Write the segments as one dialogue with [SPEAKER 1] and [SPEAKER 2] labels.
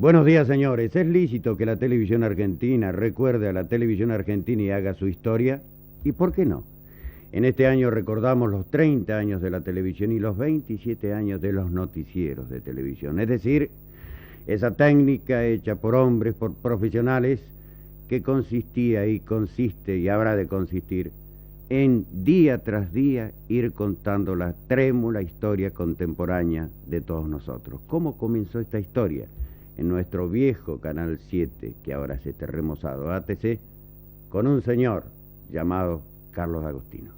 [SPEAKER 1] Buenos días, señores. ¿Es lícito que la televisión argentina recuerde a la televisión argentina y haga su historia? ¿Y por qué no? En este año recordamos los 30 años de la televisión y los 27 años de los noticieros de televisión. Es decir, esa técnica hecha por hombres, por profesionales, que consistía y consiste y habrá de consistir en día tras día ir contando la trémula historia contemporánea de todos nosotros. ¿Cómo comenzó esta historia? En nuestro viejo Canal 7, que ahora es este remozado ATC, con un señor llamado Carlos Agostino.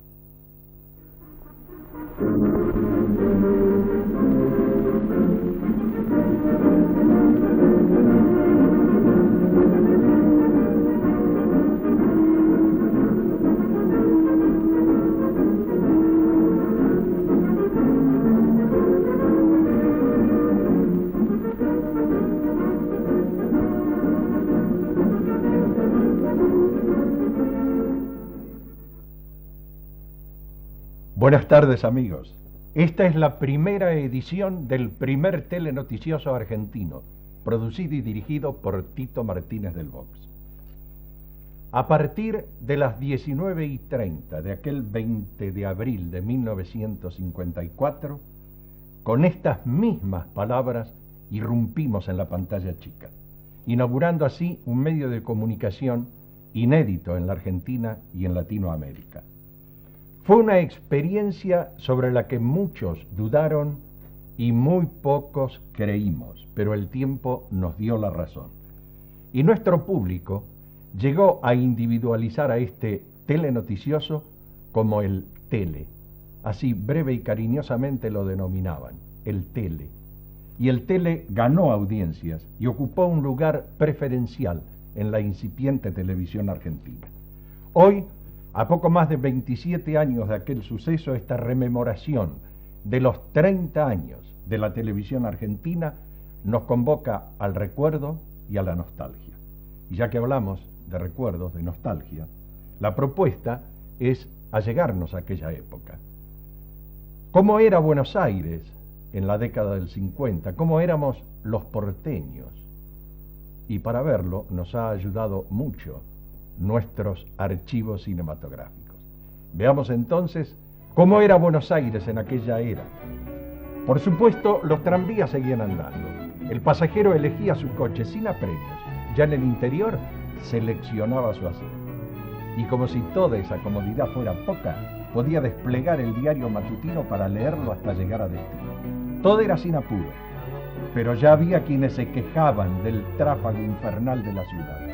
[SPEAKER 2] Buenas tardes, amigos. Esta es la primera edición del primer telenoticioso argentino, producido y dirigido por Tito Martínez del Box. A partir de las 19:30 de aquel 20 de abril de 1954, con estas mismas palabras irrumpimos en la pantalla chica, inaugurando así un medio de comunicación inédito en la Argentina y en Latinoamérica. Fue una experiencia sobre la que muchos dudaron y muy pocos creímos, pero el tiempo nos dio la razón. Y nuestro público llegó a individualizar a este telenoticioso como el Tele. Así breve y cariñosamente lo denominaban, el Tele. Y el Tele ganó audiencias y ocupó un lugar preferencial en la incipiente televisión argentina. Hoy, a poco más de 27 años de aquel suceso, esta rememoración de los 30 años de la televisión argentina nos convoca al recuerdo y a la nostalgia. Y ya que hablamos de recuerdos, de nostalgia, la propuesta es allegarnos a aquella época. ¿Cómo era Buenos Aires en la década del 50? ¿Cómo éramos los porteños? Y para verlo nos ha ayudado mucho nuestros archivos cinematográficos. Veamos entonces cómo era Buenos Aires en aquella era. Por supuesto, los tranvías seguían andando. El pasajero elegía su coche sin apremios. Ya en el interior seleccionaba su asiento. Y como si toda esa comodidad fuera poca, podía desplegar el diario matutino para leerlo hasta llegar a destino. Todo era sin apuro, pero ya había quienes se quejaban del tráfago infernal de la ciudad.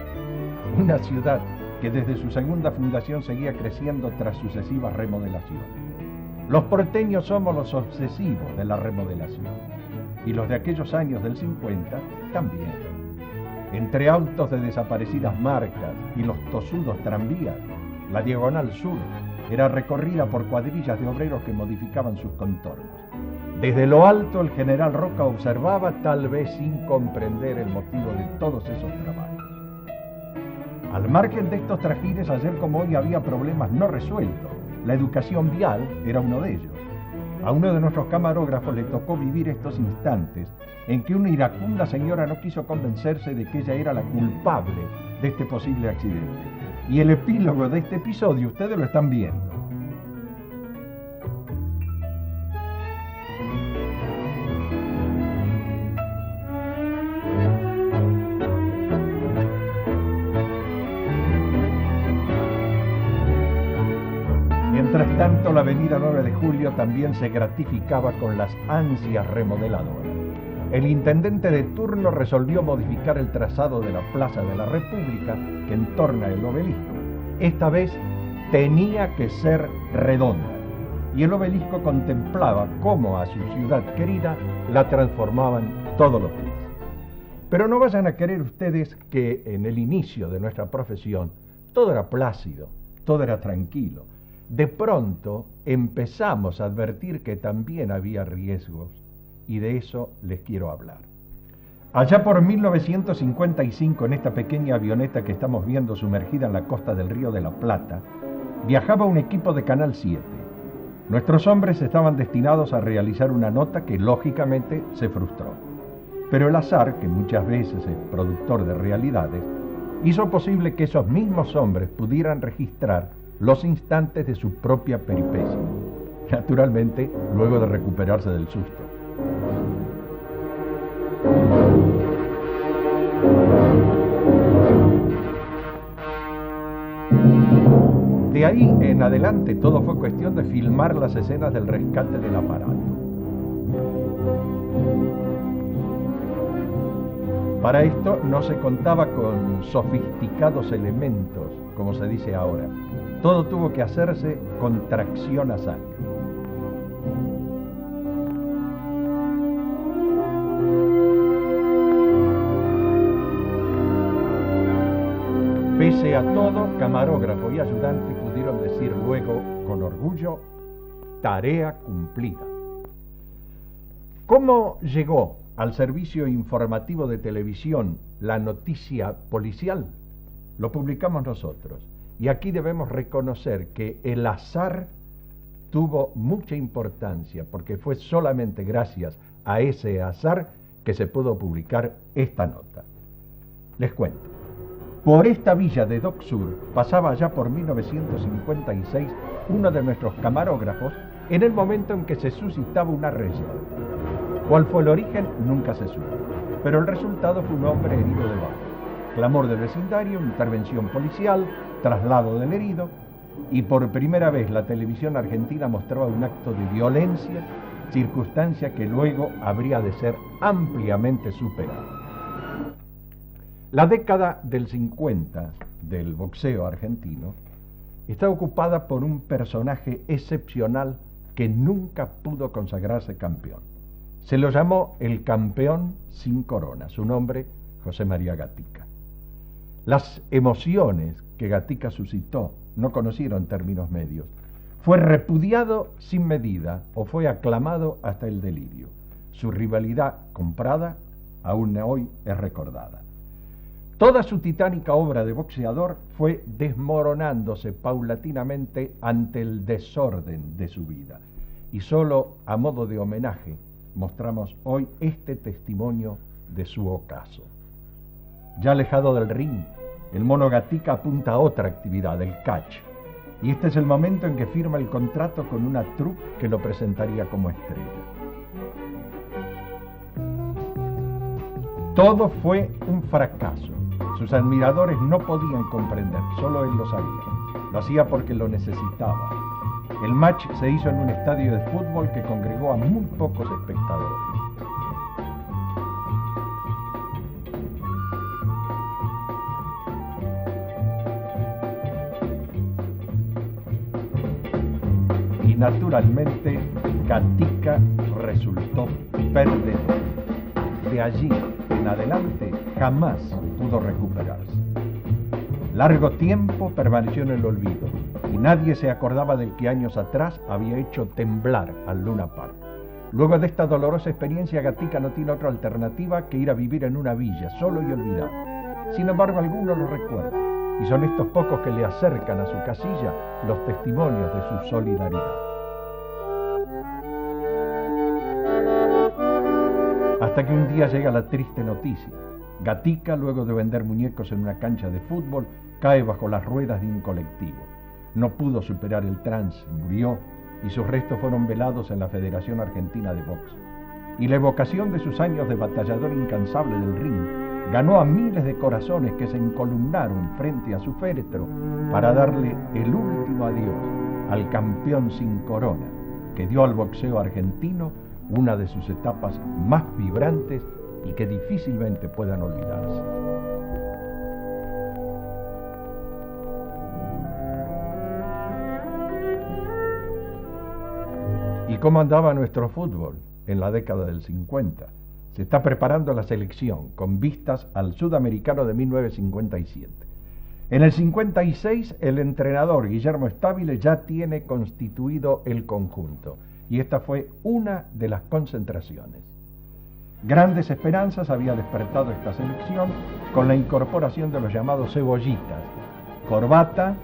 [SPEAKER 2] Una ciudad que desde su segunda fundación seguía creciendo tras sucesivas remodelaciones. Los porteños somos los obsesivos de la remodelación, y los de aquellos años del 50 también. Entre autos de desaparecidas marcas y los tosudos tranvías, la Diagonal Sur era recorrida por cuadrillas de obreros que modificaban sus contornos. Desde lo alto el general Roca observaba, tal vez sin comprender el motivo de todos esos trabajos. Al margen de estos trajines, ayer como hoy había problemas no resueltos. La educación vial era uno de ellos. A uno de nuestros camarógrafos le tocó vivir estos instantes en que una iracunda señora no quiso convencerse de que ella era la culpable de este posible accidente. Y el epílogo de este episodio ustedes lo están viendo. Mientras tanto, la avenida 9 de Julio también se gratificaba con las ansias remodeladoras. El intendente de turno resolvió modificar el trazado de la Plaza de la República que entorna el obelisco. Esta vez tenía que ser redonda, y el obelisco contemplaba cómo a su ciudad querida la transformaban todos los días. Pero no vayan a creer ustedes que en el inicio de nuestra profesión todo era plácido, todo era tranquilo. De pronto empezamos a advertir que también había riesgos, y de eso les quiero hablar. Allá por 1955, en esta pequeña avioneta que estamos viendo sumergida en la costa del Río de la Plata, viajaba un equipo de Canal 7. Nuestros hombres estaban destinados a realizar una nota que lógicamente se frustró. Pero el azar, que muchas veces es productor de realidades, hizo posible que esos mismos hombres pudieran registrar los instantes de su propia peripecia, naturalmente luego de recuperarse del susto. De ahí en adelante todo fue cuestión de filmar las escenas del rescate del aparato. Para esto no se contaba con sofisticados elementos, como se dice ahora. Todo tuvo que hacerse con tracción a sangre. Pese a todo, camarógrafo y ayudante pudieron decir luego con orgullo: tarea cumplida. ¿Cómo llegó al servicio informativo de televisión la noticia policial? Lo publicamos nosotros. Y aquí debemos reconocer que el azar tuvo mucha importancia, porque fue solamente gracias a ese azar que se pudo publicar esta nota. Les cuento. Por esta villa de Dock Sur pasaba allá por 1956 uno de nuestros camarógrafos en el momento en que se suscitaba una reyerta. ¿Cuál fue el origen? Nunca se supo, pero el resultado fue un hombre herido de bala. Clamor del vecindario, intervención policial, traslado del herido, y por primera vez la televisión argentina mostraba un acto de violencia, circunstancia que luego habría de ser ampliamente superada. La década del 50 del boxeo argentino está ocupada por un personaje excepcional que nunca pudo consagrarse campeón. Se lo llamó el campeón sin corona, su nombre José María Gatica. Las emociones que Gatica suscitó no conocieron términos medios. Fue repudiado sin medida o fue aclamado hasta el delirio. Su rivalidad comprada aún hoy es recordada. Toda su titánica obra de boxeador fue desmoronándose paulatinamente ante el desorden de su vida. Y solo a modo de homenaje mostramos hoy este testimonio de su ocaso. Ya alejado del ring, el mono Gatica apunta a otra actividad, el catch. Y este es el momento en que firma el contrato con una troupe que lo presentaría como estrella. Todo fue un fracaso. Sus admiradores no podían comprender, solo él lo sabía. Lo hacía porque lo necesitaba. El match se hizo en un estadio de fútbol que congregó a muy pocos espectadores. Y naturalmente, Gatica resultó perdedor. De allí en adelante jamás pudo recuperarse. Largo tiempo permaneció en el olvido y nadie se acordaba del que años atrás había hecho temblar al Luna Park. Luego de esta dolorosa experiencia, Gatica no tiene otra alternativa que ir a vivir en una villa, solo y olvidado. Sin embargo, algunos lo recuerdan y son estos pocos que le acercan a su casilla los testimonios de su solidaridad. Hasta que un día llega la triste noticia. Gatica, luego de vender muñecos en una cancha de fútbol, cae bajo las ruedas de un colectivo. No pudo superar el trance, murió, y sus restos fueron velados en la Federación Argentina de Box. Y la evocación de sus años de batallador incansable del ring ganó a miles de corazones que se encolumnaron frente a su féretro para darle el último adiós al campeón sin corona, que dio al boxeo argentino una de sus etapas más vibrantes y que difícilmente puedan olvidarse. ¿Y cómo andaba nuestro fútbol en la década del 50? Se está preparando la selección con vistas al Sudamericano de 1957. En el 56 el entrenador Guillermo Stabile ya tiene constituido el conjunto y esta fue una de las concentraciones. Grandes esperanzas había despertado esta selección con la incorporación de los llamados cebollitas: Corbata,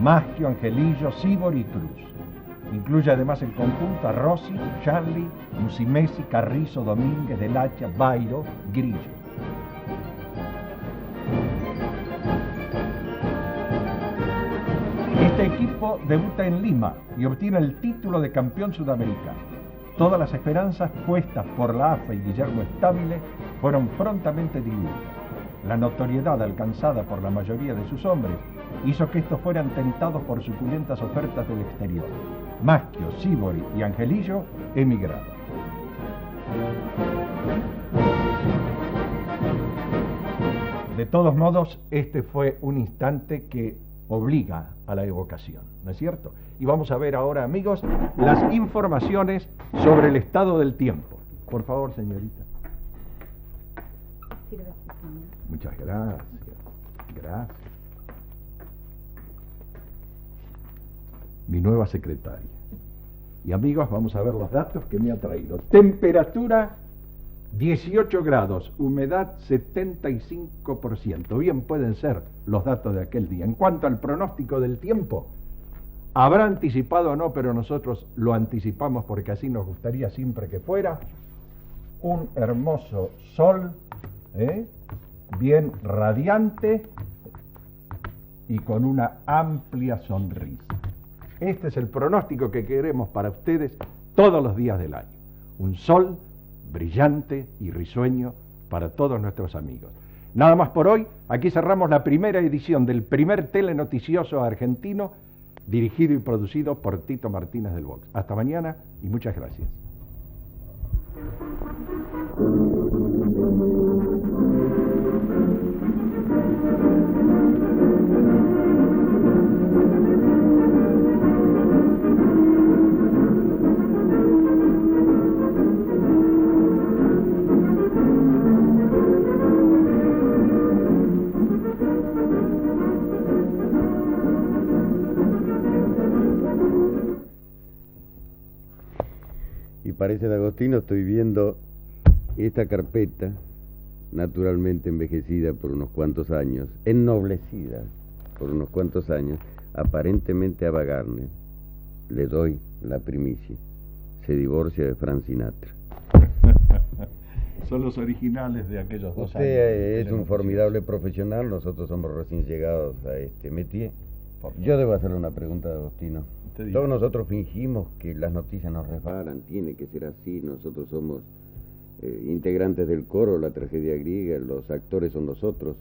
[SPEAKER 2] Maggio, Angelillo, Sibor y Cruz. Incluye además el conjunto a Rossi, Charlie, Musimesi, Carrizo, Domínguez, Del Hacha, Bairo, Grillo. Este equipo debuta en Lima y obtiene el título de campeón sudamericano. Todas las esperanzas puestas por la AFA y Guillermo Stabile fueron prontamente diluidas. La notoriedad alcanzada por la mayoría de sus hombres hizo que estos fueran tentados por suculentas ofertas del exterior. Maschio, Sívori y Angelillo emigraron. De todos modos, este fue un instante que obliga a la evocación, ¿no es cierto? Y vamos a ver ahora, amigos, las informaciones sobre el estado del tiempo. Por favor, señorita. Muchas gracias. Gracias. Mi nueva secretaria. Y amigos, vamos a ver los datos que me ha traído. Temperatura 18 grados, humedad 75%. Bien pueden ser los datos de aquel día. En cuanto al pronóstico del tiempo, habrá anticipado o no, pero nosotros lo anticipamos porque así nos gustaría siempre que fuera. Un hermoso sol, bien radiante y con una amplia sonrisa. Este es el pronóstico que queremos para ustedes todos los días del año. Un sol brillante y risueño para todos nuestros amigos. Nada más por hoy. Aquí cerramos la primera edición del primer telenoticioso argentino, dirigido y producido por Tito Martínez del Vox. Hasta mañana y muchas gracias.
[SPEAKER 1] Y parece, D'Agostino, estoy viendo esta carpeta, naturalmente envejecida por unos cuantos años, ennoblecida por unos cuantos años, aparentemente a Ava Gardner. Le doy la primicia. Se divorcia de Frank Sinatra.
[SPEAKER 2] Son los originales de aquellos 2 años.
[SPEAKER 1] Usted es un formidable profesional, nosotros somos recién llegados a este métier. Yo debo hacerle una pregunta, D'Agostino. Todos nosotros fingimos que las noticias nos resbalan, tiene que ser así, nosotros somos integrantes del coro, la tragedia griega, los actores son nosotros.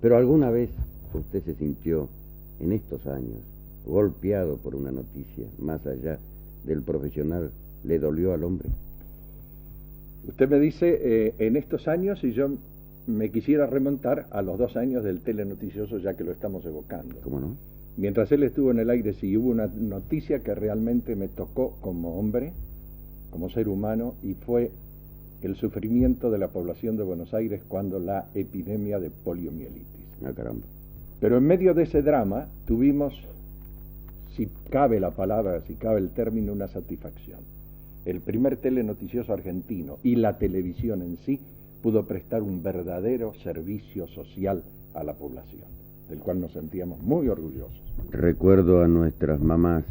[SPEAKER 1] Pero alguna vez usted se sintió, en estos años, golpeado por una noticia, más allá del profesional, ¿le dolió al hombre?
[SPEAKER 2] Usted me dice, en estos años, y yo me quisiera remontar a los 2 años del telenoticioso, ya que lo estamos evocando.
[SPEAKER 1] ¿Cómo no?
[SPEAKER 2] Mientras él estuvo en el aire, sí hubo una noticia que realmente me tocó como hombre, como ser humano, y fue el sufrimiento de la población de Buenos Aires cuando la epidemia de poliomielitis.
[SPEAKER 1] Ah, caramba.
[SPEAKER 2] Pero en medio de ese drama tuvimos, si cabe la palabra, si cabe el término, una satisfacción. El primer telenoticioso argentino y la televisión en sí pudo prestar un verdadero servicio social a la población, del cual nos sentíamos muy orgullosos.
[SPEAKER 1] Recuerdo a nuestras mamás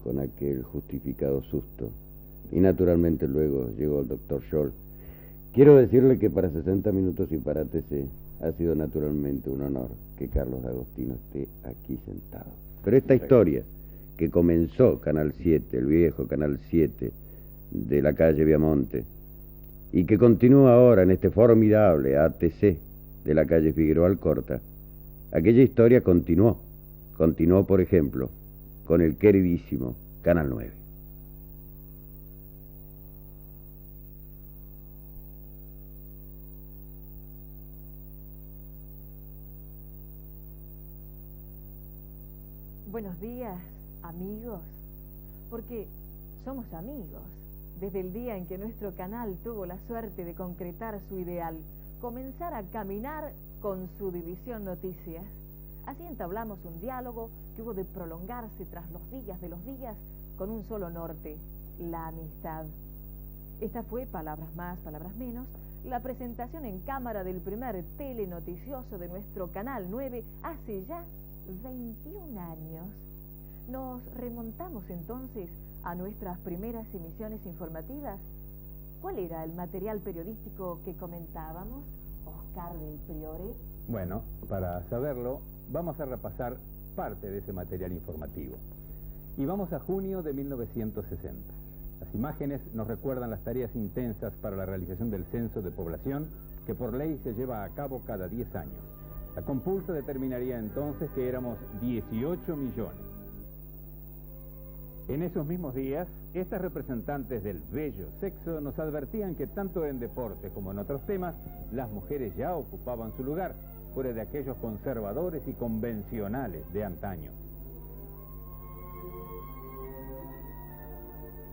[SPEAKER 1] con aquel justificado susto. Y naturalmente luego llegó el doctor Scholl. Quiero decirle que para 60 minutos y para TC ha sido naturalmente un honor que Carlos D'Agostino esté aquí sentado. Pero esta historia que comenzó Canal 7, el viejo Canal 7 de la calle Viamonte, y que continúa ahora en este formidable ATC de la calle Figueroa Alcorta, aquella historia continuó, por ejemplo, con el queridísimo Canal 9.
[SPEAKER 3] Buenos días, amigos, porque somos amigos. Desde el día en que nuestro canal tuvo la suerte de concretar su ideal, comenzar a caminar con su división Noticias. Así entablamos un diálogo que hubo de prolongarse tras los días de los días con un solo norte, la amistad. Esta fue, palabras más, palabras menos, la presentación en cámara del primer telenoticioso de nuestro Canal 9 hace ya 21 años. Nos remontamos entonces a nuestras primeras emisiones informativas? ¿Cuál era el material periodístico que comentábamos, Oscar del Priore?
[SPEAKER 4] Bueno, para saberlo, vamos a repasar parte de ese material informativo. Y vamos a junio de 1960. Las imágenes nos recuerdan las tareas intensas para la realización del censo de población que por ley se lleva a cabo cada 10 años. La compulsa determinaría entonces que éramos 18 millones. En esos mismos días, estas representantes del bello sexo nos advertían que tanto en deporte como en otros temas, las mujeres ya ocupaban su lugar, fuera de aquellos conservadores y convencionales de antaño.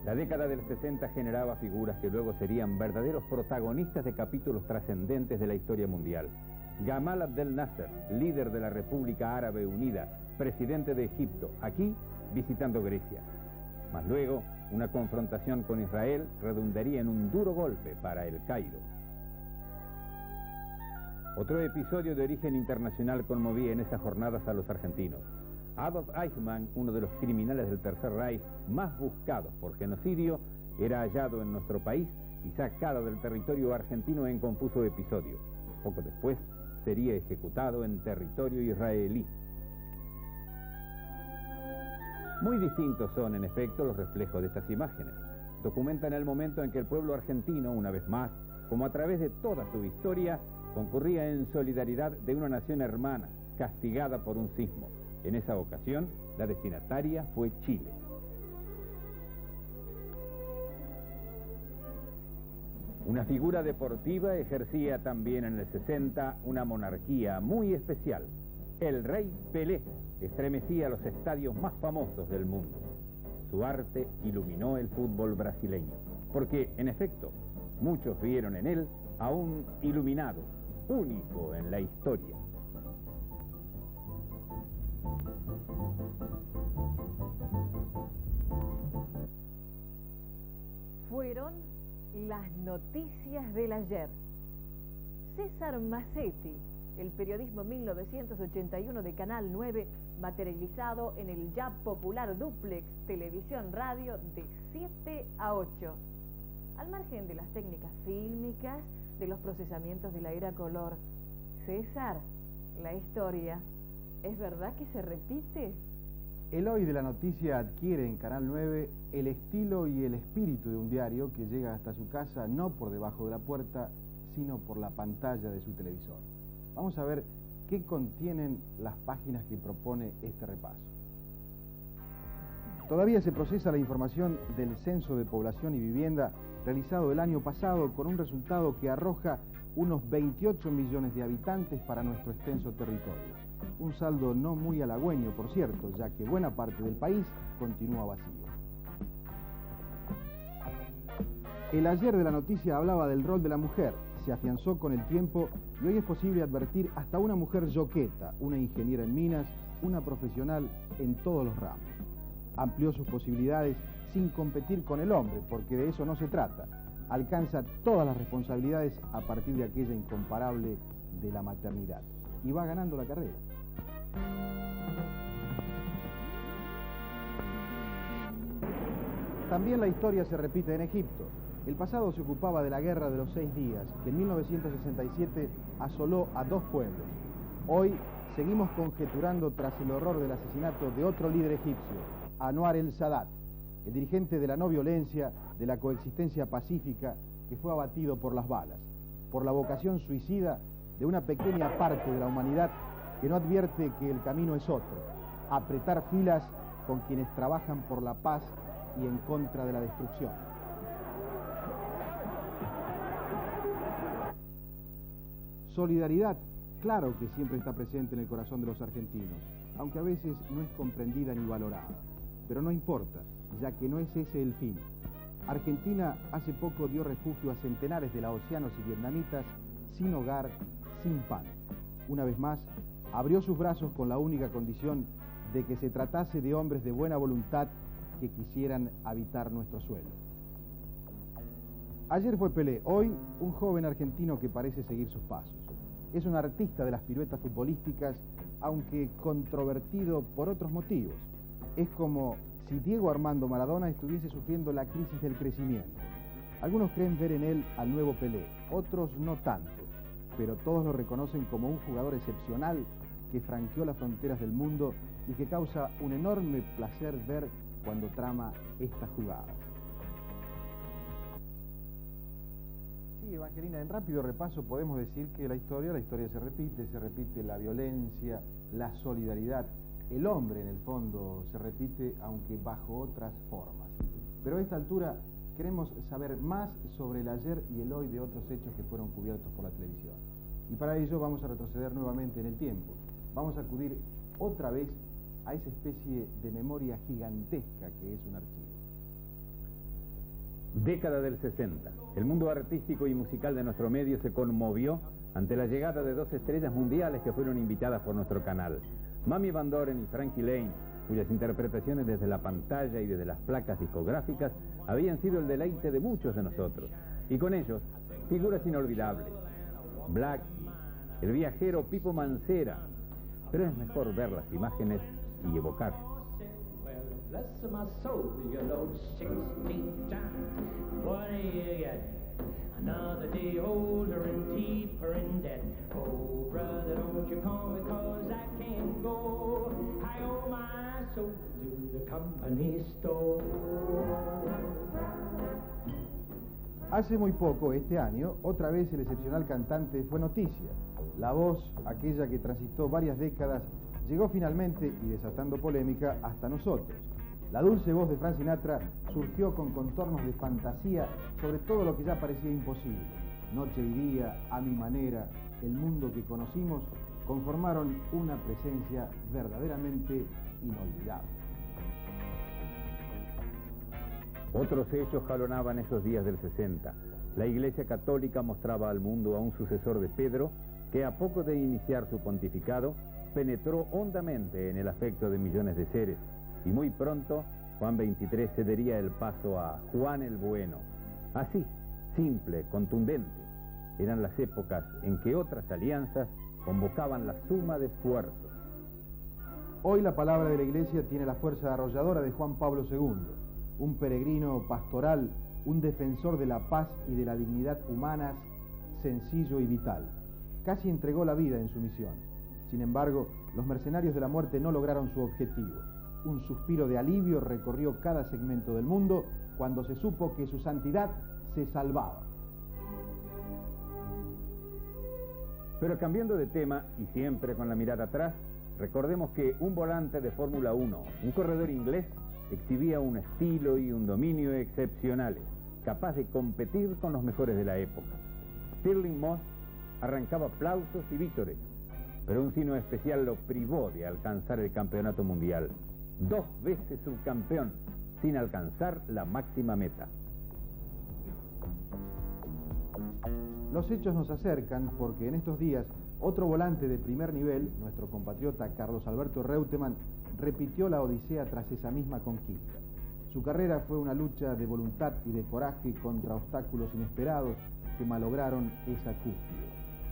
[SPEAKER 4] La década del 60 generaba figuras que luego serían verdaderos protagonistas de capítulos trascendentes de la historia mundial. Gamal Abdel Nasser, líder de la República Árabe Unida, presidente de Egipto, aquí visitando Grecia. Mas luego, una confrontación con Israel redundaría en un duro golpe para el Cairo. Otro episodio de origen internacional conmovía en esas jornadas a los argentinos. Adolf Eichmann, uno de los criminales del Tercer Reich más buscados por genocidio, era hallado en nuestro país y sacado del territorio argentino en confuso episodio. Poco después, sería ejecutado en territorio israelí. Muy distintos son, en efecto, los reflejos de estas imágenes. Documentan el momento en que el pueblo argentino, una vez más, como a través de toda su historia, concurría en solidaridad de una nación hermana, castigada por un sismo. En esa ocasión, la destinataria fue Chile. Una figura deportiva ejercía también en el 60 una monarquía muy especial. El rey Pelé estremecía los estadios más famosos del mundo. Su arte iluminó el fútbol brasileño, porque, en efecto, muchos vieron en él a un iluminado, único en la historia.
[SPEAKER 3] Fueron las noticias del ayer. César Macetti, el periodismo 1981 de Canal 9, materializado en el ya popular dúplex televisión-radio de 7 a 8. Al margen de las técnicas fílmicas, de los procesamientos de la era color, César, la historia, ¿es verdad que se repite?
[SPEAKER 5] El Hoy de la Noticia adquiere en Canal 9 el estilo y el espíritu de un diario que llega hasta su casa no por debajo de la puerta, sino por la pantalla de su televisor. Vamos a ver qué contienen las páginas que propone este repaso. Todavía se procesa la información del Censo de Población y Vivienda realizado el año pasado con un resultado que arroja unos 28 millones de habitantes para nuestro extenso territorio. Un saldo no muy halagüeño, por cierto, ya que buena parte del país continúa vacío. El ayer de la noticia hablaba del rol de la mujer, se afianzó con el tiempo y hoy es posible advertir hasta una mujer yoqueta, una ingeniera en minas, una profesional en todos los ramos. Amplió sus posibilidades sin competir con el hombre, porque de eso no se trata. Alcanza todas las responsabilidades a partir de aquella incomparable de la maternidad. Y va ganando la carrera. También la historia se repite en Egipto. El pasado se ocupaba de la Guerra de los 6 días, que en 1967 asoló a 2 pueblos. Hoy seguimos conjeturando tras el horror del asesinato de otro líder egipcio, Anwar el-Sadat, el dirigente de la no violencia, de la coexistencia pacífica, que fue abatido por las balas, por la vocación suicida de una pequeña parte de la humanidad que no advierte que el camino es otro, apretar filas con quienes trabajan por la paz y en contra de la destrucción. Solidaridad, claro que siempre está presente en el corazón de los argentinos, aunque a veces no es comprendida ni valorada. Pero no importa, ya que no es ese el fin. Argentina hace poco dio refugio a centenares de laosianos y vietnamitas sin hogar, sin pan. Una vez más, abrió sus brazos con la única condición de que se tratase de hombres de buena voluntad que quisieran habitar nuestro suelo. Ayer fue Pelé, hoy un joven argentino que parece seguir sus pasos. Es un artista de las piruetas futbolísticas, aunque controvertido por otros motivos. Es como si Diego Armando Maradona estuviese sufriendo la crisis del crecimiento. Algunos creen ver en él al nuevo Pelé, otros no tanto, pero todos lo reconocen como un jugador excepcional que franqueó las fronteras del mundo y que causa un enorme placer ver cuando trama estas jugadas. Sí, Evangelina, en rápido repaso podemos decir que la historia se repite la violencia, la solidaridad, el hombre en el fondo se repite aunque bajo otras formas. Pero a esta altura queremos saber más sobre el ayer y el hoy de otros hechos que fueron cubiertos por la televisión. Y para ello vamos a retroceder nuevamente en el tiempo. Vamos a acudir otra vez a esa especie de memoria gigantesca que es un archivo.
[SPEAKER 4] Década del 60. El mundo artístico y musical de nuestro medio se conmovió ante la llegada de dos estrellas mundiales que fueron invitadas por nuestro canal. Mamie Van Doren y Frankie Laine, cuyas interpretaciones desde la pantalla y desde las placas discográficas habían sido el deleite de muchos de nosotros. Y con ellos, figuras inolvidables. Blackie, el viajero Pipo Mancera. Pero es mejor ver las imágenes y evocar.
[SPEAKER 6] Bless my soul, you know, 16 times. What do you get? Another day older and deeper in debt. Oh, brother, don't you come because I can't go. I owe my soul to the company store.
[SPEAKER 5] Hace muy poco, este año, otra vez el excepcional cantante fue noticia. La voz, aquella que transitó varias décadas, llegó finalmente, y desatando polémica, hasta nosotros. La dulce voz de Frank Sinatra surgió con contornos de fantasía sobre todo lo que ya parecía imposible. Noche y día, a mi manera, el mundo que conocimos, conformaron una presencia verdaderamente inolvidable.
[SPEAKER 4] Otros hechos jalonaban esos días del 60. La Iglesia Católica mostraba al mundo a un sucesor de Pedro que a poco de iniciar su pontificado penetró hondamente en el afecto de millones de seres. Y muy pronto, Juan XXIII cedería el paso a Juan el Bueno. Así, simple, contundente, eran las épocas en que otras alianzas convocaban la suma de esfuerzos.
[SPEAKER 5] Hoy la palabra de la Iglesia tiene la fuerza arrolladora de Juan Pablo II, un peregrino pastoral, un defensor de la paz y de la dignidad humanas, sencillo y vital. Casi entregó la vida en su misión. Sin embargo, los mercenarios de la muerte no lograron su objetivo. Un suspiro de alivio recorrió cada segmento del mundo cuando se supo que su santidad se salvaba.
[SPEAKER 4] Pero cambiando de tema, y siempre con la mirada atrás, recordemos que un volante de Fórmula 1, un corredor inglés, exhibía un estilo y un dominio excepcionales, capaz de competir con los mejores de la época. Stirling Moss arrancaba aplausos y vítores, pero un signo especial lo privó de alcanzar el campeonato mundial. 2 veces subcampeón, sin alcanzar la máxima meta.
[SPEAKER 5] Los hechos nos acercan porque en estos días otro volante de primer nivel, nuestro compatriota Carlos Alberto Reutemann, repitió la odisea tras esa misma conquista. Su carrera fue una lucha de voluntad y de coraje contra obstáculos inesperados que malograron esa cúspide.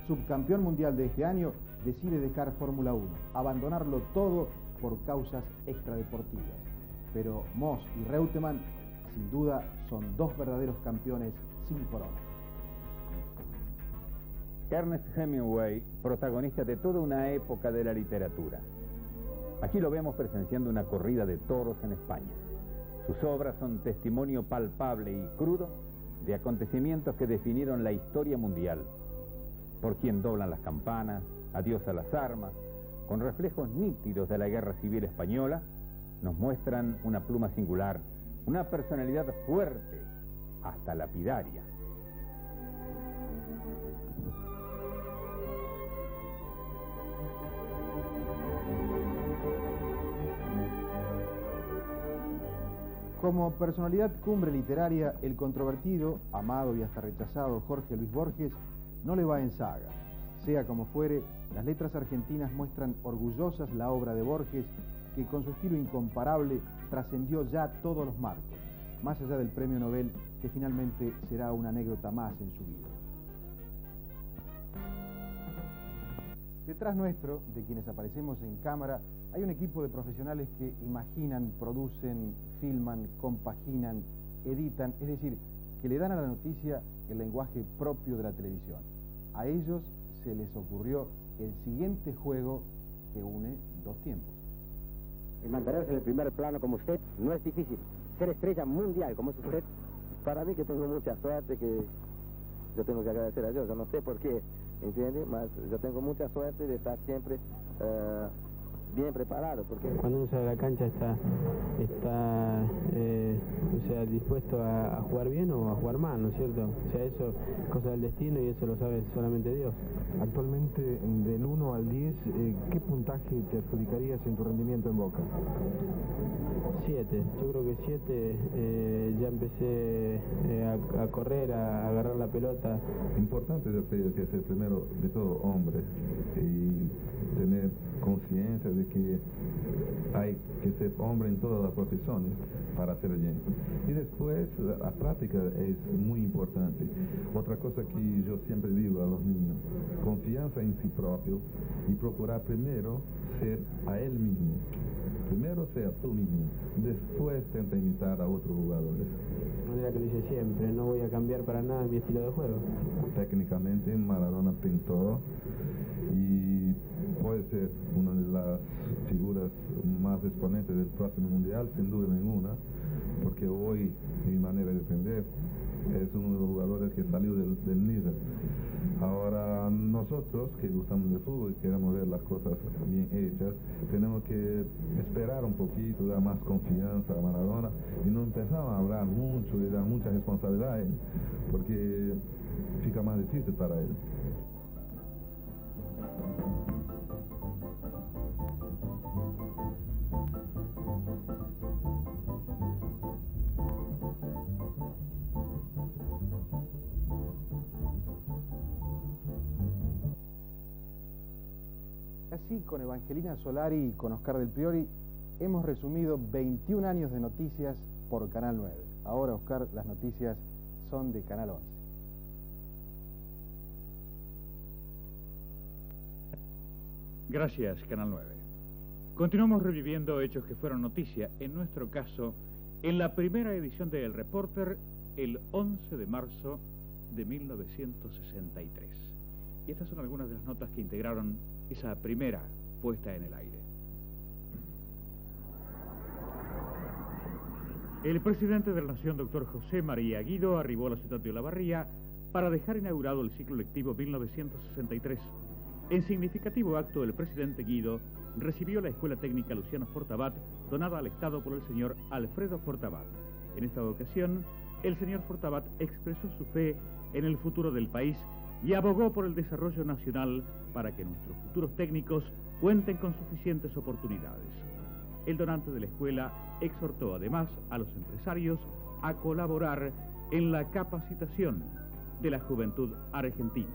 [SPEAKER 5] Subcampeón mundial de este año, decide dejar Fórmula 1, abandonarlo todo por causas extradeportivas. Pero Moss y Reutemann, sin duda, son 2 verdaderos campeones sin corona.
[SPEAKER 4] Ernest Hemingway, protagonista de toda una época de la literatura. Aquí lo vemos presenciando una corrida de toros en España. Sus obras son testimonio palpable y crudo de acontecimientos que definieron la historia mundial. Por quien doblan las campanas, adiós a las armas, con reflejos nítidos de la Guerra Civil Española, nos muestran una pluma singular, una personalidad fuerte, hasta lapidaria.
[SPEAKER 5] Como personalidad cumbre literaria, el controvertido, amado y hasta rechazado Jorge Luis Borges no le va en saga. Sea como fuere, las letras argentinas muestran orgullosas la obra de Borges, que con su estilo incomparable trascendió ya todos los marcos, más allá del premio Nobel, que finalmente será una anécdota más en su vida. Detrás nuestro, de quienes aparecemos en cámara, hay un equipo de profesionales que imaginan, producen, filman, compaginan, editan, es decir, que le dan a la noticia el lenguaje propio de la televisión. A ellos se les ocurrió el siguiente juego que une dos tiempos.
[SPEAKER 7] Y mantenerse en el primer plano como usted no es difícil. Ser estrella mundial como es usted, para mí que tengo mucha suerte, que yo tengo que agradecer a Dios, yo no sé por qué, ¿entiende? Mas yo tengo mucha suerte de estar siempre bien preparado, porque
[SPEAKER 8] cuando uno sale a la cancha está dispuesto a jugar bien o a jugar mal, ¿no es cierto? O sea, eso es cosa del destino y eso lo sabe solamente Dios.
[SPEAKER 9] Actualmente, del 1 al 10, ¿qué puntaje te adjudicarías en tu rendimiento en Boca?
[SPEAKER 8] 7, yo creo que 7, ya empecé a correr, a agarrar la pelota.
[SPEAKER 10] Importante, yo creo, que es el primero de todo hombre y tener conciencia de que hay que ser hombre en todas las profesiones para hacer bien. Y después la práctica es muy importante. Otra cosa que yo siempre digo a los niños, confianza en sí propio y procurar primero ser a él mismo. Primero sea tú mismo, después tenta imitar a otros jugadores.
[SPEAKER 8] De manera que lo hice siempre, no voy a cambiar para nada mi estilo de juego.
[SPEAKER 10] Técnicamente Maradona pintó y puede ser una de las figuras más exponentes del próximo mundial, sin duda ninguna, porque hoy, en mi manera de defender, es uno de los jugadores que salió del Niza. Ahora nosotros que gustamos de fútbol y queremos ver las cosas bien hechas, tenemos que esperar un poquito, dar más confianza a Maradona y no empezar a hablar mucho y dar mucha responsabilidad a él, porque fica más difícil para él.
[SPEAKER 5] Así, con Evangelina Solari y con Oscar Del Priori, hemos resumido 21 años de noticias por Canal 9. Ahora, Oscar, las noticias son de Canal 11.
[SPEAKER 4] Gracias, Canal 9. Continuamos reviviendo hechos que fueron noticia, en nuestro caso, en la primera edición de El Reporter, el 11 de marzo de 1963. Y estas son algunas de las notas que integraron esa primera puesta en el aire. El presidente de la Nación, doctor José María Guido, arribó a la ciudad de Olavarría para dejar inaugurado el ciclo lectivo 1963. En significativo acto, el presidente Guido recibió la Escuela Técnica Luciano Fortabat, donada al Estado por el señor Alfredo Fortabat. En esta ocasión, el señor Fortabat expresó su fe en el futuro del país y abogó por el desarrollo nacional para que nuestros futuros técnicos cuenten con suficientes oportunidades. El donante de la escuela exhortó además a los empresarios a colaborar en la capacitación de la juventud argentina.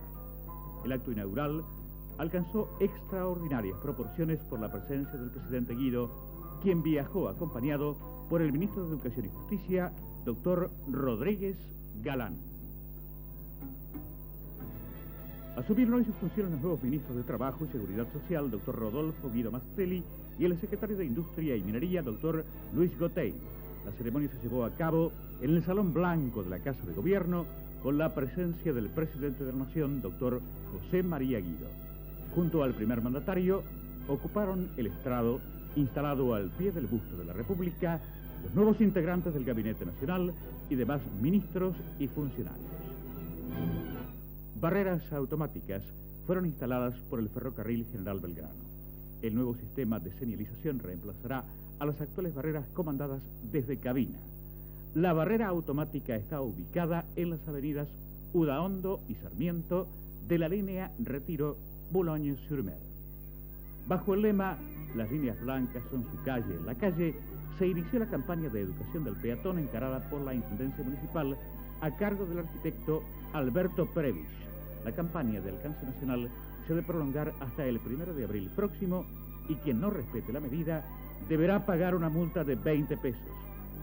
[SPEAKER 4] El acto inaugural alcanzó extraordinarias proporciones por la presencia del presidente Guido, quien viajó acompañado por el ministro de Educación y Justicia, doctor Rodríguez Galán. Asumieron hoy sus funciones los nuevos ministros de Trabajo y Seguridad Social, doctor Rodolfo Guido Mastelli, y el secretario de Industria y Minería, doctor Luis Gotay. La ceremonia se llevó a cabo en el Salón Blanco de la Casa de Gobierno, con la presencia del presidente de la Nación, doctor José María Guido. Junto al primer mandatario, ocuparon el estrado, instalado al pie del busto de la República, los nuevos integrantes del Gabinete Nacional y demás ministros y funcionarios. Barreras automáticas fueron instaladas por el ferrocarril General Belgrano. El nuevo sistema de señalización reemplazará a las actuales barreras comandadas desde cabina. La barrera automática está ubicada en las avenidas Udaondo y Sarmiento de la línea Retiro-Boulogne-sur-Mer. Bajo el lema "Las líneas blancas son su calle en la calle", se inició la campaña de educación del peatón encarada por la Intendencia Municipal a cargo del arquitecto Alberto Previs. La campaña de alcance nacional se debe prolongar hasta el 1 de abril próximo y quien no respete la medida deberá pagar una multa de 20 pesos.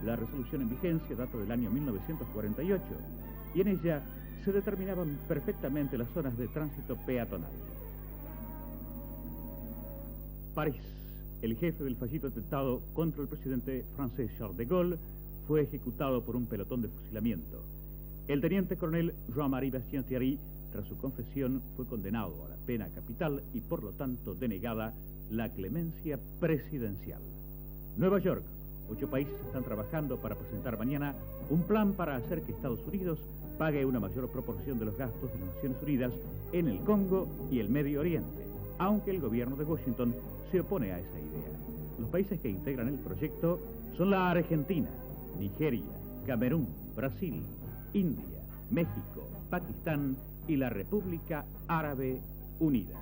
[SPEAKER 4] La resolución en vigencia data del año 1948 y en ella se determinaban perfectamente las zonas de tránsito peatonal.
[SPEAKER 11] París. El jefe del fallido atentado contra el presidente francés Charles de Gaulle fue ejecutado por un pelotón de fusilamiento. El teniente coronel Jean-Marie Bastien-Thierry, tras su confesión, fue condenado a la pena capital y por lo tanto denegada la clemencia presidencial. Nueva York. 8 países están trabajando para presentar mañana un plan para hacer que Estados Unidos pague una mayor proporción de los gastos de las Naciones Unidas en el Congo y el Medio Oriente, aunque el gobierno de Washington se opone a esa idea. Los países que integran el proyecto son la Argentina, Nigeria, Camerún, Brasil, India, México, Pakistán y la República Árabe Unida.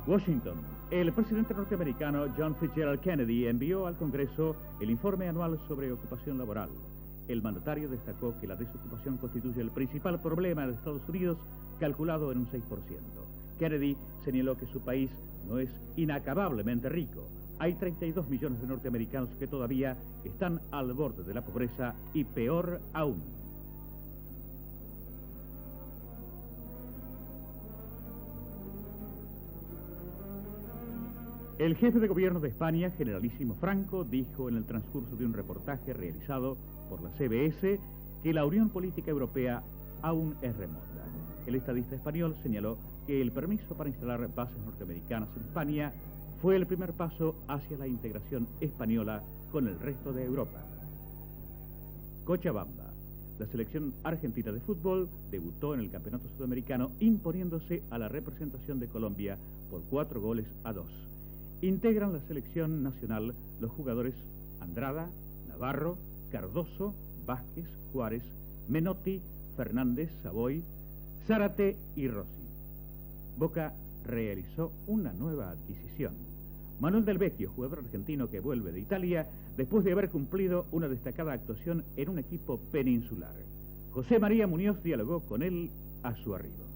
[SPEAKER 11] Washington. El presidente norteamericano John Fitzgerald Kennedy envió al Congreso el informe anual sobre ocupación laboral. El mandatario destacó que la desocupación constituye el principal problema de Estados Unidos, calculado en un 6%. Kennedy señaló que su país no es inacabablemente rico. Hay 32 millones de norteamericanos que todavía están al borde de la pobreza y peor aún. El jefe de gobierno de España, Generalísimo Franco, dijo en el transcurso de un reportaje realizado por la CBS que la Unión Política Europea aún es remota. El estadista español señaló que el permiso para instalar bases norteamericanas en España fue el primer paso hacia la integración española con el resto de Europa. Cochabamba. La selección argentina de fútbol debutó en el Campeonato Sudamericano imponiéndose a la representación de Colombia por 4-2. Integran la selección nacional los jugadores Andrada, Navarro, Cardoso, Vázquez, Juárez, Menotti, Fernández, Savoy, Zárate y Rossi. Boca realizó una nueva adquisición. Manuel Del Vecchio, jugador argentino que vuelve de Italia después de haber cumplido una destacada actuación en un equipo peninsular. José María Muñoz dialogó con él a su arribo.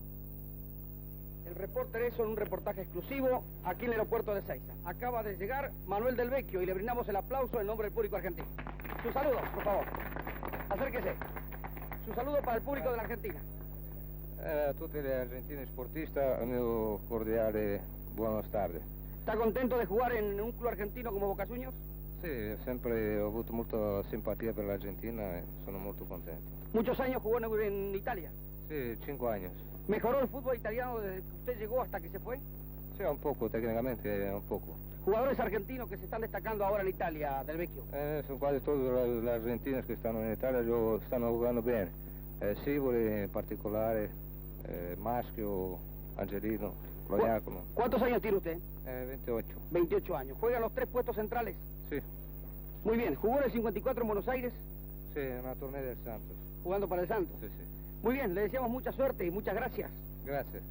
[SPEAKER 12] El reporter es un reportaje exclusivo aquí en el aeropuerto de Ezeiza. Acaba de llegar Manuel Del Vecchio y le brindamos el aplauso en nombre del público argentino. Su saludo, por favor. Acérquese. Su saludo para el público de la Argentina.
[SPEAKER 13] A tutti gli argentini sportisti, il mio cordiale buenas tardes.
[SPEAKER 12] ¿Está contento de jugar en un club argentino como Boca Juniors?
[SPEAKER 13] Sì, sempre ho avuto molta simpatia per l'Argentina e sono molto contento.
[SPEAKER 12] ¿Muchos años jugó en Italia?
[SPEAKER 13] Sì, 5 años.
[SPEAKER 12] ¿Mejoró el fútbol italiano desde que usted llegó hasta que se fue?
[SPEAKER 13] Sì, un poco, tecnicamente un poco.
[SPEAKER 12] Jugadores argentinos que se están destacando ahora en Italia, Del Vecchio.
[SPEAKER 13] Sono quasi tutti gli argentini che stanno in Italia, stanno giocando bene. Sivoli in particolare, Maschio, Angelino, Loiacono.
[SPEAKER 12] ¿Cuántos años tiene usted?
[SPEAKER 13] 28.
[SPEAKER 12] 28 años. ¿Juega en los 3 puestos centrales?
[SPEAKER 13] Sí.
[SPEAKER 12] Muy bien. ¿Jugó en el 54 en Buenos Aires?
[SPEAKER 13] Sí, en una torneo del Santos.
[SPEAKER 12] ¿Jugando para el Santos?
[SPEAKER 13] Sí, sí.
[SPEAKER 12] Muy bien, le deseamos mucha suerte y muchas gracias.
[SPEAKER 13] Gracias.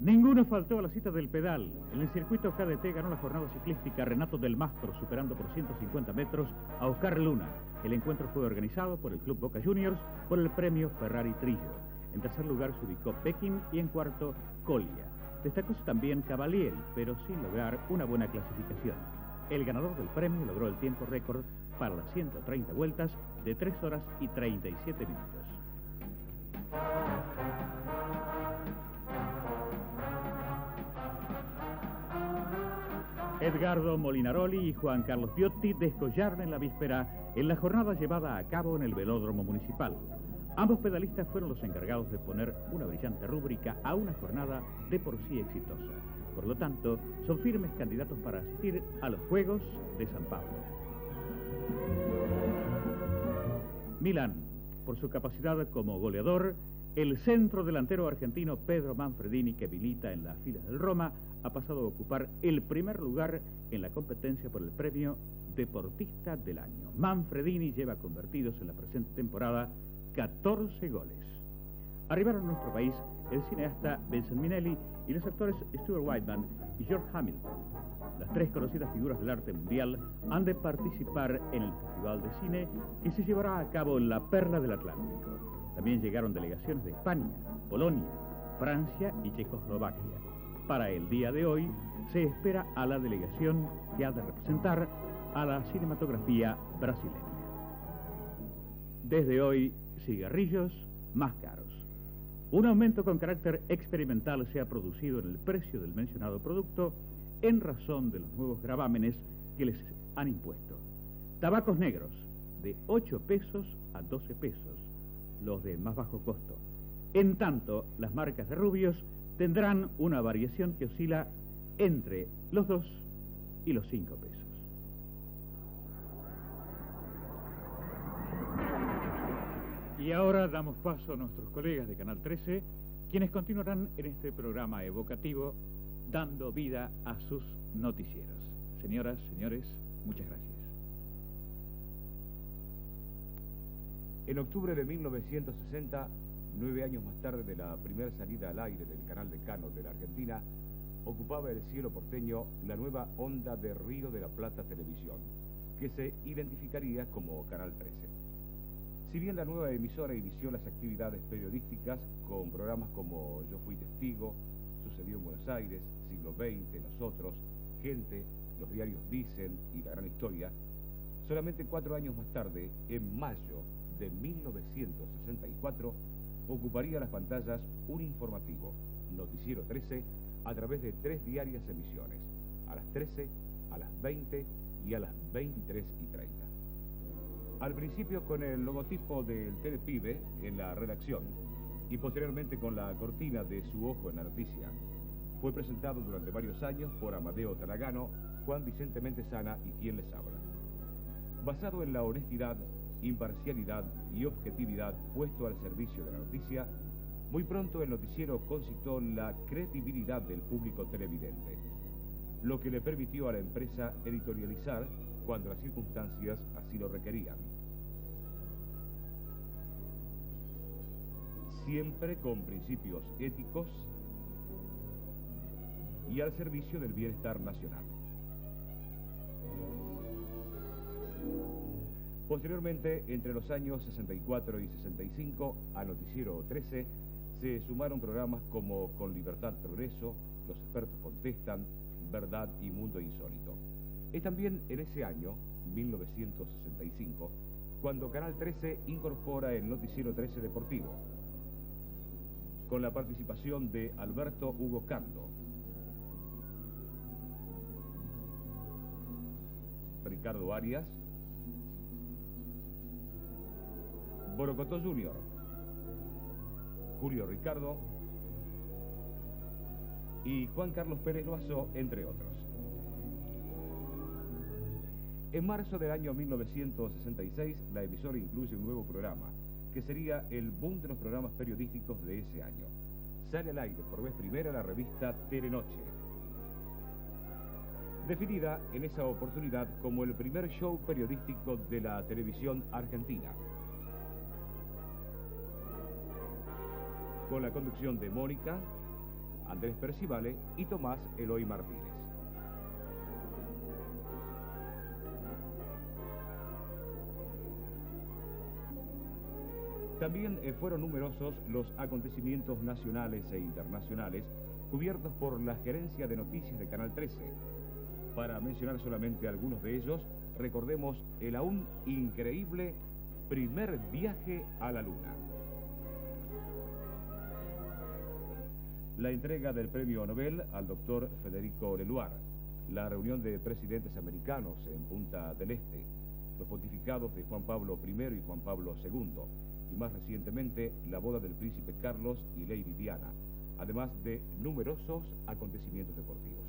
[SPEAKER 11] Ninguno faltó a la cita del pedal. En el circuito KDT ganó la jornada ciclística Renato Del Mastro, superando por 150 metros a Oscar Luna. El encuentro fue organizado por el Club Boca Juniors por el premio Ferrari Trillo. En tercer lugar se ubicó Pekin y en cuarto Colia. Destacóse también Cavalieri, pero sin lograr una buena clasificación. El ganador del premio logró el tiempo récord para las 130 vueltas de 3 horas y 37 minutos. Edgardo Molinaroli y Juan Carlos Biotti descollaron en la víspera en la jornada llevada a cabo en el velódromo municipal. Ambos pedalistas fueron los encargados de poner una brillante rúbrica a una jornada de por sí exitosa. Por lo tanto, son firmes candidatos para asistir a los Juegos de San Pablo. Milán, por su capacidad como goleador, el centro delantero argentino Pedro Manfredini, que milita en las filas del Roma, ha pasado a ocupar el primer lugar en la competencia por el premio Deportista del Año. Manfredini lleva convertidos en la presente temporada 14 goles. Arribaron a nuestro país el cineasta Vincent Minnelli y los actores Stuart Whiteman y George Hamilton. Las 3 conocidas figuras del arte mundial han de participar en el Festival de Cine que se llevará a cabo en la Perla del Atlántico. También llegaron delegaciones de España, Polonia, Francia y Checoslovaquia. Para el día de hoy se espera a la delegación que ha de representar a la cinematografía brasileña. Desde hoy, cigarrillos más caros. Un aumento con carácter experimental se ha producido en el precio del mencionado producto en razón de los nuevos gravámenes que les han impuesto. Tabacos negros, de 8 pesos a 12 pesos, los de más bajo costo. En tanto, las marcas de rubios tendrán una variación que oscila entre los 2 y los 5 pesos. Y ahora damos paso a nuestros colegas de Canal 13, quienes continuarán en este programa evocativo, dando vida a sus noticieros. Señoras, señores, muchas gracias.
[SPEAKER 14] En octubre de 1960, 9 años más tarde de la primera salida al aire del canal decano de la Argentina, ocupaba el cielo porteño la nueva onda de Río de la Plata Televisión, que se identificaría como Canal 13. Si bien la nueva emisora inició las actividades periodísticas con programas como Yo fui testigo, Sucedió en Buenos Aires, Siglo XX, Nosotros, Gente, Los diarios dicen y La gran historia, solamente 4 años más tarde, en mayo de 1964, ocuparía las pantallas un informativo, Noticiero 13, a través de 3 diarias emisiones, a las 13, a las 20 y a las 23:30. Al principio con el logotipo del Telepibe en la redacción y posteriormente con la cortina de Su ojo en la noticia. Fue presentado durante varios años por Amadeo Talagano, Juan Vicente Mentesana y quien les habla. Basado en la honestidad, imparcialidad y objetividad puesto al servicio de la noticia, muy pronto el noticiero concitó la credibilidad del público televidente, lo que le permitió a la empresa editorializar cuando las circunstancias así lo requerían. Siempre con principios éticos y al servicio del bienestar nacional. Posteriormente, entre los años 64 y 65, a Noticiero 13 se sumaron programas como Con Libertad Progreso, Los expertos contestan, Verdad y Mundo Insólito. Es también en ese año, 1965, cuando Canal 13 incorpora el Noticiero 13 Deportivo, con la participación de Alberto Hugo Cando, Ricardo Arias, Borocotó Jr., Julio Ricardo y Juan Carlos Pérez Loazó, entre otros. En marzo del año 1966, la emisora incluye un nuevo programa, que sería el boom de los programas periodísticos de ese año. Sale al aire por vez primera la revista Telenoche, definida en esa oportunidad como el primer show periodístico de la televisión argentina, con la conducción de Mónica, Andrés Percivale y Tomás Eloy Martínez. También fueron numerosos los acontecimientos nacionales e internacionales cubiertos por la gerencia de noticias de Canal 13. Para mencionar solamente algunos de ellos, recordemos el aún increíble primer viaje a la Luna, la entrega del premio Nobel al doctor Federico Leluar, la reunión de presidentes americanos en Punta del Este, los pontificados de Juan Pablo I y Juan Pablo II, y más recientemente la boda del príncipe Carlos y Lady Diana, además de numerosos acontecimientos deportivos.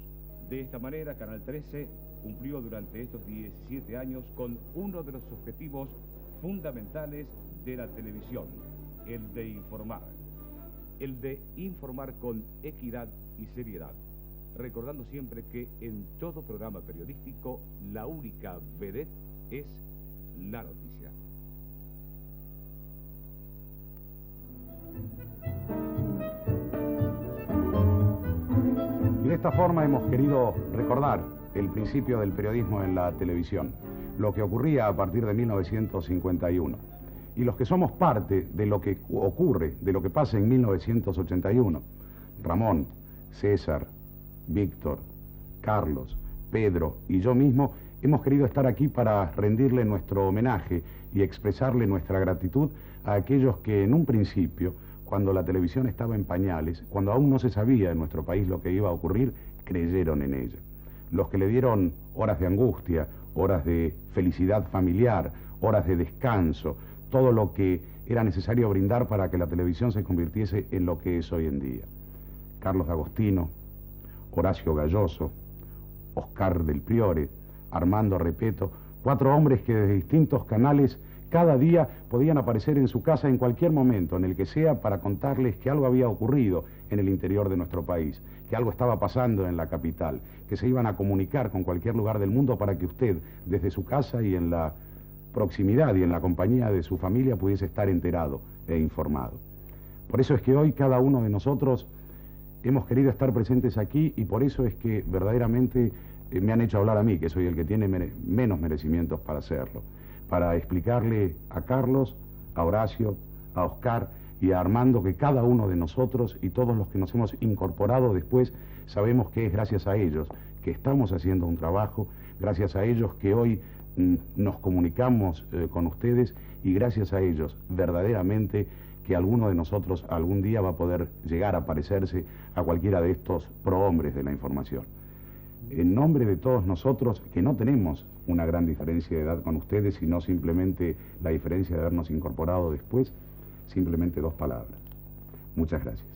[SPEAKER 14] De esta manera, Canal 13 cumplió durante estos 17 años con uno de los objetivos fundamentales de la televisión, el de informar con equidad y seriedad, recordando siempre que en todo programa periodístico la única vedette es la noticia.
[SPEAKER 15] Y de esta forma hemos querido recordar el principio del periodismo en la televisión, lo que ocurría a partir de 1951. Y los que somos parte de lo que ocurre, de lo que pasa en 1981, Ramón, César, Víctor, Carlos, Pedro y yo mismo, hemos querido estar aquí para rendirle nuestro homenaje y expresarle nuestra gratitud a aquellos que en un principio, cuando la televisión estaba en pañales, cuando aún no se sabía en nuestro país lo que iba a ocurrir, creyeron en ella. Los que le dieron horas de angustia, horas de felicidad familiar, horas de descanso, todo lo que era necesario brindar para que la televisión se convirtiese en lo que es hoy en día. Carlos D'Agostino, Horacio Galloso, Oscar del Priore, Armando Repeto, 4 hombres que desde distintos canales cada día podían aparecer en su casa en cualquier momento, en el que sea, para contarles que algo había ocurrido en el interior de nuestro país, que algo estaba pasando en la capital, que se iban a comunicar con cualquier lugar del mundo para que usted, desde su casa y en la proximidad y en la compañía de su familia, pudiese estar enterado e informado. Por eso es que hoy cada uno de nosotros hemos querido estar presentes aquí, y por eso es que verdaderamente me han hecho hablar a mí, que soy el que tiene menos merecimientos para hacerlo, para explicarle a Carlos, a Horacio, a Oscar y a Armando que cada uno de nosotros y todos los que nos hemos incorporado después sabemos que es gracias a ellos que estamos haciendo un trabajo, gracias a ellos que hoy nos comunicamos con ustedes, y gracias a ellos verdaderamente que alguno de nosotros algún día va a poder llegar a parecerse a cualquiera de estos prohombres de la información. En nombre de todos nosotros, que no tenemos una gran diferencia de edad con ustedes, sino simplemente la diferencia de habernos incorporado después, simplemente 2 palabras. Muchas gracias.